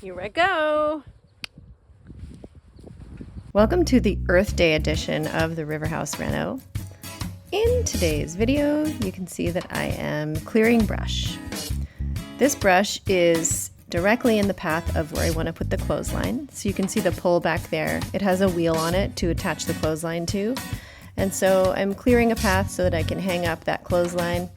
Here I go. Welcome to the Earth Day edition of the River House Reno. In today's video, you can see that I am clearing brush. This brush is directly in the path of where I want to put the clothesline. So you can see the pole back there. It has a wheel on it to attach the clothesline to. And so I'm clearing a path so that I can hang up that clothesline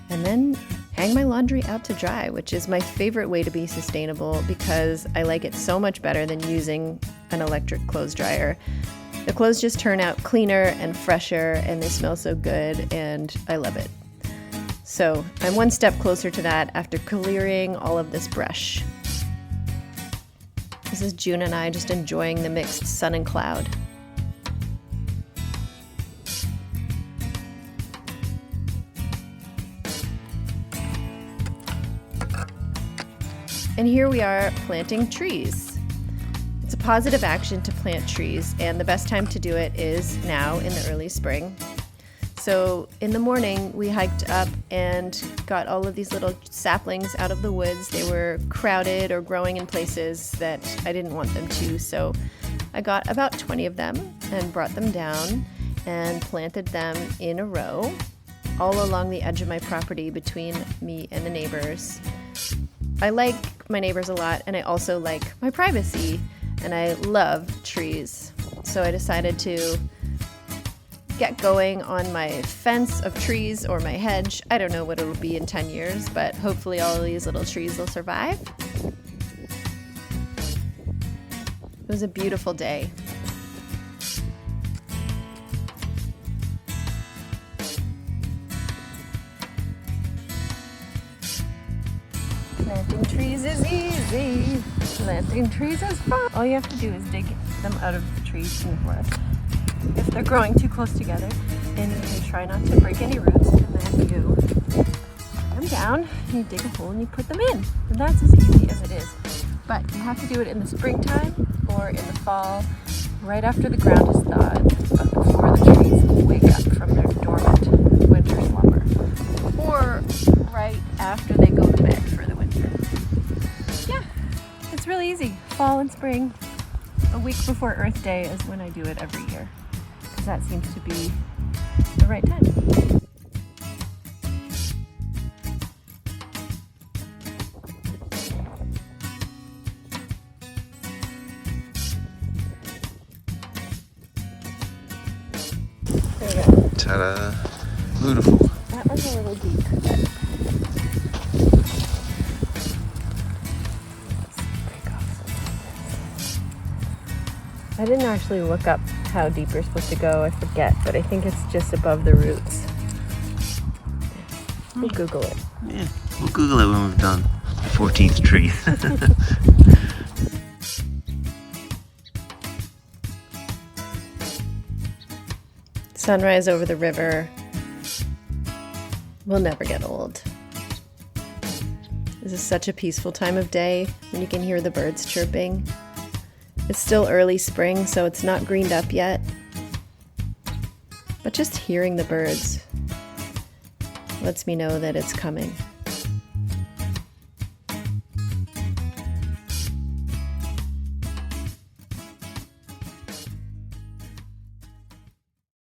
and then hang my laundry out to dry, which is my favorite way to be sustainable because I like it so much better than using an electric clothes dryer. The clothes just turn out cleaner and fresher and they smell so good and I love it. So I'm one step closer to that after clearing all of this brush. This is June and I just enjoying the mixed sun and cloud. And here we are planting trees. It's a positive action to plant trees, and the best time to do it is now in the early spring. So in the morning, we hiked up and got all of these little saplings out of the woods. They were crowded or growing in places that I didn't want them to, so I got about 20 of them and brought them down and planted them in a row all along the edge of my property between me and the neighbors. I like my neighbors a lot, and I also like my privacy, and I love trees. So I decided to get going on my fence of trees or my hedge. I don't know what it'll be in 10 years, but hopefully all of these little trees will survive. It was a beautiful day. Planting trees is easy. Planting trees is fun. All you have to do is dig them out of the trees in the forest. If they're growing too close together, and you try not to break any roots, and then you put them down, you dig a hole and you put them in. And that's as easy as it is. But you have to do it in the springtime or in the fall, right after the ground is thawed, but before the trees wake up from their dormant winter slumber. Or right after they go to bed for the winter. Yeah, it's really easy. Fall and spring. A week before Earth Day is when I do it every year, because that seems to be the right time. There we go. Ta-da! Beautiful. That was a little deep. I didn't actually look up how deep you're supposed to go, I forget, but I think it's just above the roots. We'll Google it. Yeah, we'll Google it when we've done the 14th tree. Sunrise over the river will never get old. This is such a peaceful time of day when you can hear the birds chirping. It's still early spring, so it's not greened up yet. But just hearing the birds lets me know that it's coming.